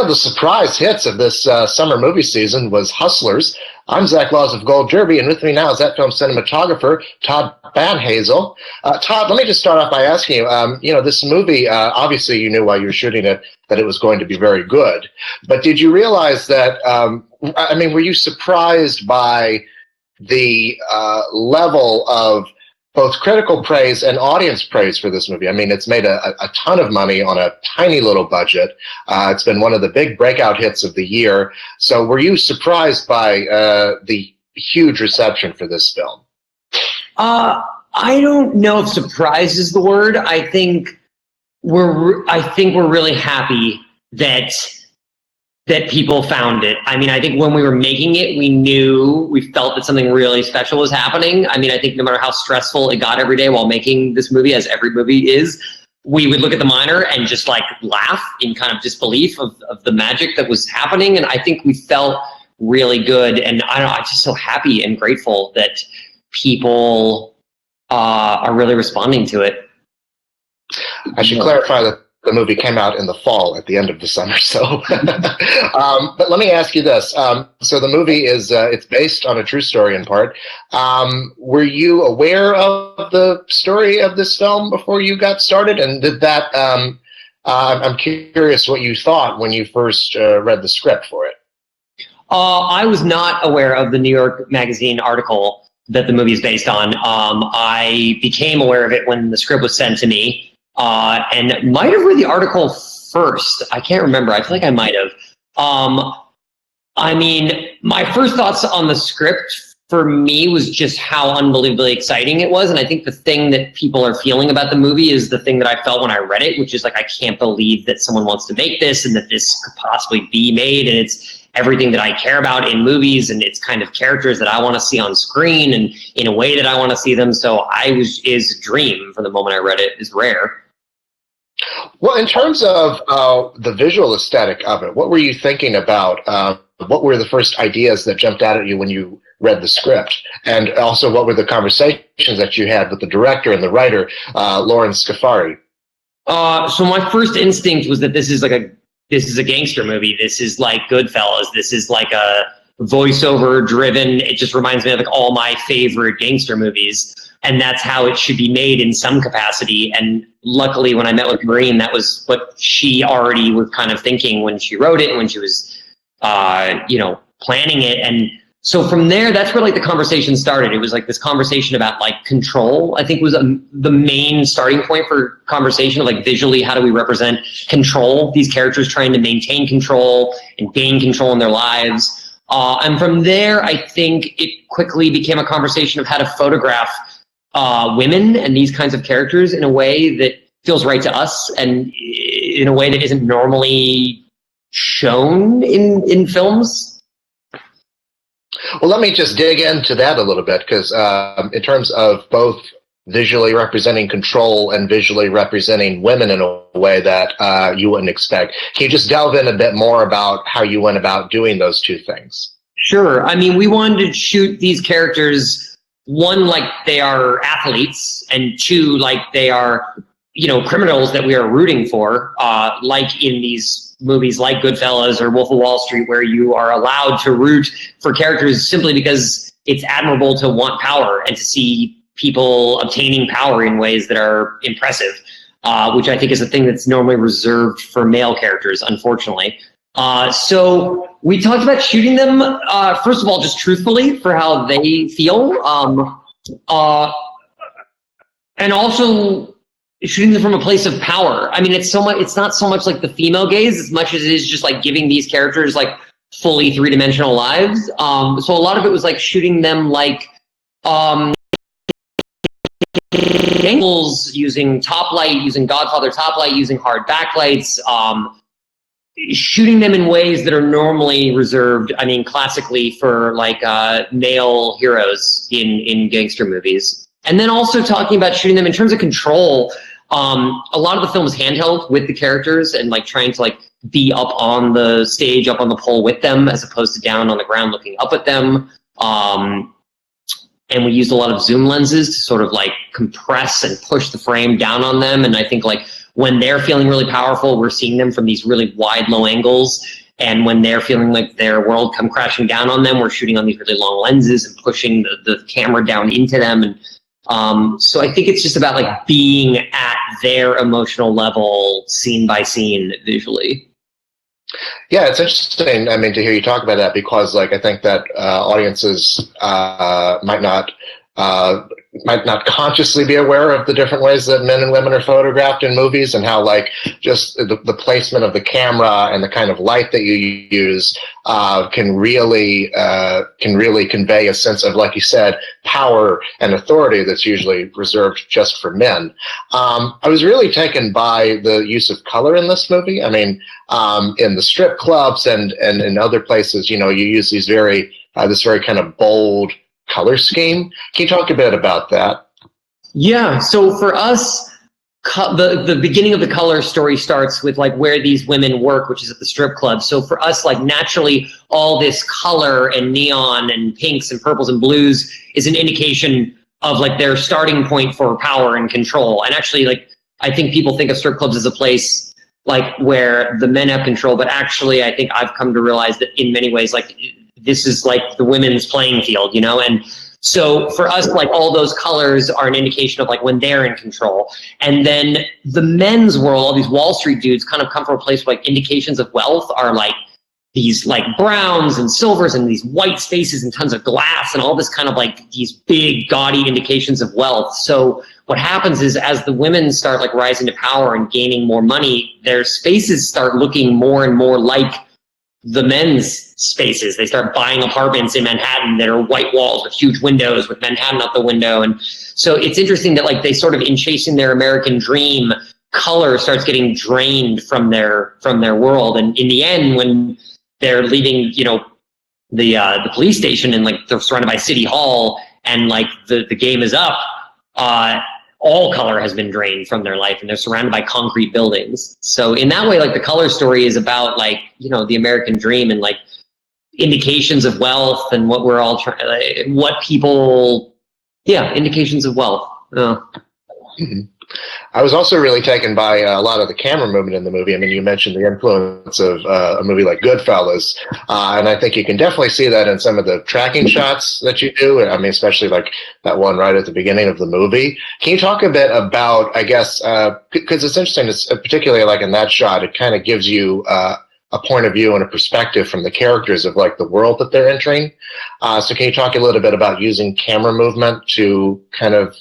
of the surprise hits of this summer movie season was Hustlers. I'm Zach Laws of Gold Derby, and with me now is that film's cinematographer, Todd Banhazl. Todd, let me just start off by asking you, this movie, obviously you knew while you were shooting it that it was going to be very good, but did you realize that, were you surprised by the level of both critical praise and audience praise for this movie? I mean, it's made a ton of money on a tiny little budget. It's been one of the big breakout hits of the year. So were you surprised by the huge reception for this film? I don't know if surprise is the word. I think we're really happy that people found it. I mean, I think when we were making it, we felt that something really special was happening. I mean, I think no matter how stressful it got every day while making this movie, as every movie is, we would look at the monitor and just like laugh in kind of disbelief of the magic that was happening. And I think we felt really good. And I'm just so happy and grateful that people are really responding to it. I should clarify that the movie came out in the fall at the end of the summer. So, but let me ask you this. So the movie is, it's based on a true story in part. Were you aware of the story of this film before you got started? And did that, I'm curious what you thought when you first read the script for it. I was not aware of the New York Magazine article that the movie is based on. I became aware of it when the script was sent to me. And might have read the article first. I can't remember. I feel like I might have. I mean, my first thoughts on the script for me was just how unbelievably exciting it was. And I think the thing that people are feeling about the movie is the thing that I felt when I read it, which is like, I can't believe that someone wants to make this and that this could possibly be made. And it's everything that I care about in movies, and it's kind of characters that I want to see on screen and in a way that I want to see them. So is a dream from the moment I read it. Is rare. Well, in terms of the visual aesthetic of it, what were you thinking about? What were the first ideas that jumped out at you when you read the script? And also, what were the conversations that you had with the director and the writer, Lauren Scafari? So my first instinct was that this is a gangster movie. This is like Goodfellas. This is like a voiceover driven. It just reminds me of like all my favorite gangster movies. And that's how it should be made in some capacity. And luckily, when I met with Maureen, that was what she already was kind of thinking when she wrote it and when she was, planning it. And so from there, that's where like the conversation started. It was like this conversation about like control, I think was the main starting point for conversation of like visually, how do we represent control? These characters trying to maintain control and gain control in their lives. And from there, I think it quickly became a conversation of how to photograph women and these kinds of characters in a way that feels right to us and in a way that isn't normally shown in films. Well, let me just dig into that a little bit, because in terms of both visually representing control and visually representing women in a way that you wouldn't expect, can you just delve in a bit more about how you went about doing those two things? Sure. I mean, we wanted to shoot these characters, one, like they are athletes, and two, like they are, criminals that we are rooting for, like in these movies like Goodfellas or Wolf of Wall Street, where you are allowed to root for characters simply because it's admirable to want power and to see people obtaining power in ways that are impressive, which I think is a thing that's normally reserved for male characters, unfortunately. So we talked about shooting them, first of all, just truthfully for how they feel, and also shooting them from a place of power. I mean, it's not so much like the female gaze as much as it is just like giving these characters like fully three-dimensional lives. So a lot of it was like shooting them like angles, using top light, using Godfather top light, using hard backlights, shooting them in ways that are normally reserved, I mean, classically for like male heroes in gangster movies. And then also talking about shooting them in terms of control. A lot of the film is handheld with the characters and like trying to like be up on the stage, up on the pole with them, as opposed to down on the ground looking up at them. And we used a lot of zoom lenses to sort of like compress and push the frame down on them. And I think like when they're feeling really powerful, we're seeing them from these really wide, low angles. And when they're feeling like their world come crashing down on them, we're shooting on these really long lenses and pushing the camera down into them. And so I think it's just about like being at their emotional level, scene by scene, visually. Yeah, it's interesting. I mean, to hear you talk about that, because like I think that audiences might not consciously be aware of the different ways that men and women are photographed in movies, and how like just the placement of the camera and the kind of light that you use can really convey a sense of, like you said, power and authority that's usually reserved just for men. I was really taken by the use of color in this movie. I mean, in the strip clubs and in other places, you use these this very kind of bold color scheme. Can you talk a bit about that? Yeah. So for us, the beginning of the color story starts with like where these women work, which is at the strip club. So for us, like naturally, all this color and neon and pinks and purples and blues is an indication of like their starting point for power and control. And actually, like I think people think of strip clubs as a place like where the men have control, but actually, I think I've come to realize that in many ways, like this is like the women's playing field, and so for us, like all those colors are an indication of like when they're in control. And then the men's world, all these Wall Street dudes kind of come from a place where like indications of wealth are like these like browns and silvers and these white spaces and tons of glass and all this kind of like these big gaudy indications of wealth. So what happens is as the women start like rising to power and gaining more money, their spaces start looking more and more like the men's spaces. They start buying apartments in Manhattan that are white walls with huge windows with Manhattan out the window. And so it's interesting that like they sort of, in chasing their American dream, color starts getting drained from their world. And in the end, when they're leaving, the police station and like they're surrounded by City Hall and like the game is up, all color has been drained from their life and they're surrounded by concrete buildings. So in that way, like the color story is about like, the American dream and like indications of wealth and what we're all trying, indications of wealth. Mm-hmm. I was also really taken by a lot of the camera movement in the movie. I mean, you mentioned the influence of a movie like Goodfellas, and I think you can definitely see that in some of the tracking shots that you do. I mean, especially like that one right at the beginning of the movie. Can you talk a bit about, I guess, because it's interesting, particularly like in that shot, it kind of gives you a point of view and a perspective from the characters of like the world that they're entering. So can you talk a little bit about using camera movement to kind of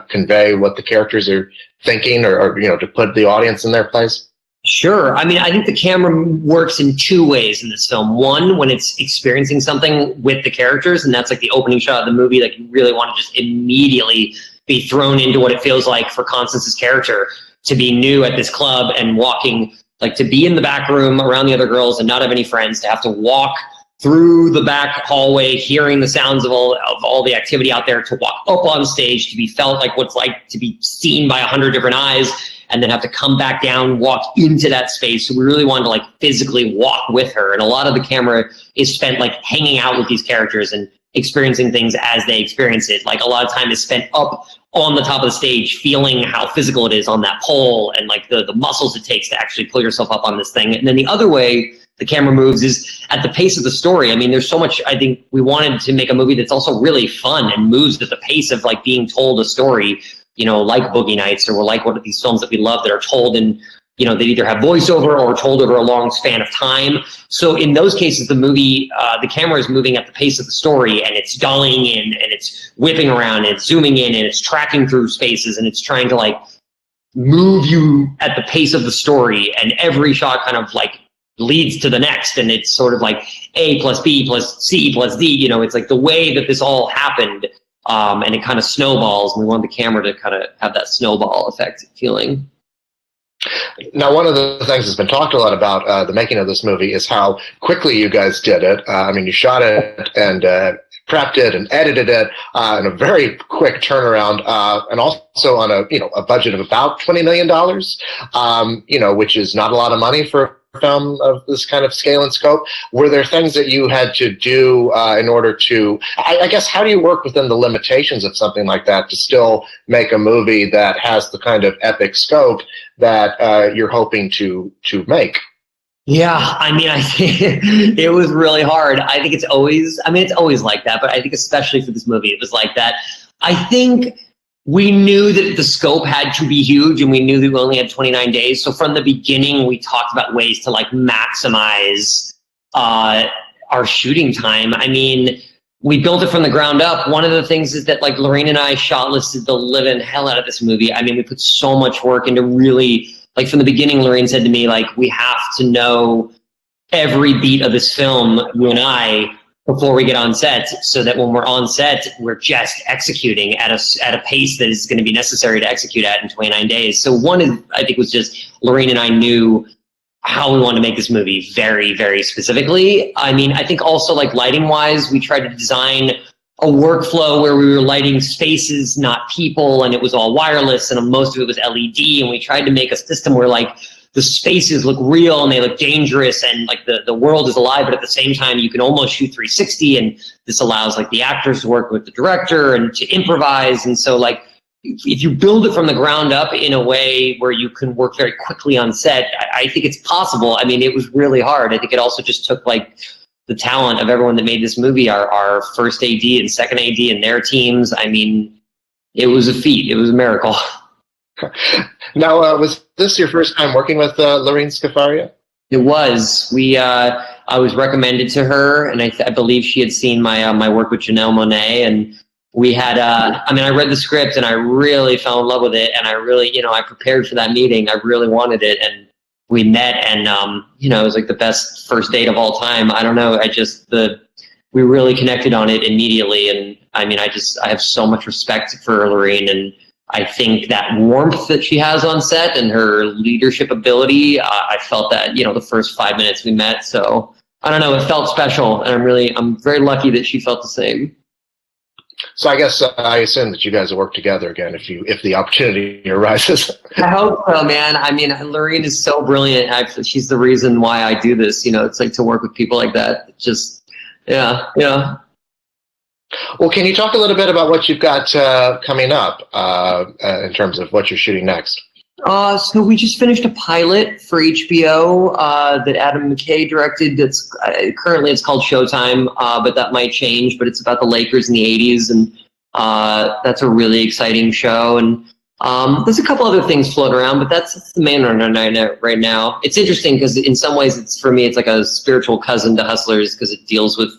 convey what the characters are thinking or to put the audience in their place? Sure. I mean, I think the camera works in two ways in this film. One, when it's experiencing something with the characters, and that's like the opening shot of the movie, like you really want to just immediately be thrown into what it feels like for Constance's character to be new at this club and walking, like to be in the back room around the other girls and not have any friends, to have to walk through the back hallway, hearing the sounds of all the activity out there, to walk up on stage, to be felt like what's like to be seen by 100 different eyes, and then have to come back down, walk into that space. So we really wanted to like physically walk with her. And a lot of the camera is spent like hanging out with these characters and experiencing things as they experience it. Like a lot of time is spent up on the top of the stage, feeling how physical it is on that pole and like the muscles it takes to actually pull yourself up on this thing. And then the other way the camera moves is at the pace of the story. I mean, there's so much, I think we wanted to make a movie that's also really fun and moves at the pace of like being told a story, like Boogie Nights or like one of these films that we love that are told in, they either have voiceover or told over a long span of time. So in those cases, the movie, the camera is moving at the pace of the story, and it's dollying in and it's whipping around and it's zooming in and it's tracking through spaces and it's trying to like move you at the pace of the story. And every shot kind of like leads to the next. And it's sort of like A plus B plus C plus D, it's like the way that this all happened. And it kind of snowballs. And we want the camera to kind of have that snowball effect feeling. Now, one of the things that's been talked a lot about the making of this movie is how quickly you guys did it. I mean, you shot it and prepped it and edited it in a very quick turnaround, and also on a budget of about $20 million, which is not a lot of money for film of this kind of scale and scope. Were there things that you had to do in order to, I guess, how do you work within the limitations of something like that to still make a movie that has the kind of epic scope that you're hoping to make? Yeah, I mean, I think it was really hard. I think it's always like that, but I think especially for this movie, it was like that. I think we knew that the scope had to be huge, and we knew that we only had 29 days. So from the beginning, we talked about ways to like maximize our shooting time. I mean, we built it from the ground up. One of the things is that like Lorraine and I shot listed the living hell out of this movie. I mean, we put so much work into really, like from the beginning, Lorraine said to me, like, we have to know every beat of this film, you and I, before we get on set, so that when we're on set, we're just executing at a pace that is going to be necessary to execute at in 29 days. So one, I think, was just Lorraine and I knew how we wanted to make this movie very, very specifically. I mean, I think also like lighting wise, we tried to design a workflow where we were lighting spaces, not people, and it was all wireless, and most of it was LED, and we tried to make a system where like the spaces look real and they look dangerous, and like the world is alive, but at the same time you can almost shoot 360, and this allows like the actors to work with the director and to improvise. And so like if you build it from the ground up in a way where you can work very quickly on set, I think it's possible. I mean, it was really hard. I think it also just took like the talent of everyone that made this movie, our first AD and second AD and their teams. I mean, it was a feat. It was a miracle. Now, was this your first time working with Lorraine Scafaria? It was. I was recommended to her, and I believe she had seen my work with Janelle Monáe, and we had, I read the script and I really fell in love with it, and I really, I prepared for that meeting. I really wanted it, and we met, and it was like the best first date of all time. I don't know. We really connected on it immediately, and I mean, I have so much respect for Lorraine, and I think that warmth that she has on set and her leadership ability, I felt that, the first 5 minutes we met. So I don't know, it felt special, and I'm very lucky that she felt the same. So I guess I assume that you guys will work together again if the opportunity arises. I hope so, man. I mean, Lorraine is so brilliant. Actually, she's the reason why I do this. It's like to work with people like that. Just, yeah. Well, can you talk a little bit about what you've got coming up in terms of what you're shooting next? So we just finished a pilot for HBO that Adam McKay directed. That's currently it's called Showtime, but that might change. But it's about the Lakers in the '80s, and that's a really exciting show. And there's a couple other things floating around, but that's the main one right now. It's interesting because in some ways, it's like a spiritual cousin to Hustlers, because it deals with,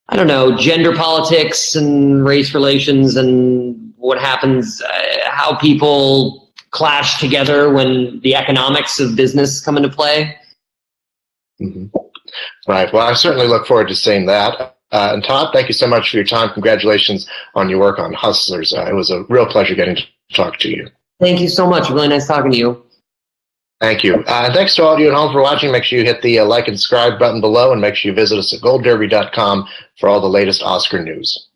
I don't know, gender politics and race relations and what happens, how people clash together when the economics of business come into play. Mm-hmm. Right. Well, I certainly look forward to seeing that. And Todd, thank you so much for your time. Congratulations on your work on Hustlers. It was a real pleasure getting to talk to you. Thank you so much. Really nice talking to you. Thank you. And thanks to all of you at home for watching. Make sure you hit the like and subscribe button below, and make sure you visit us at goldderby.com for all the latest Oscar news.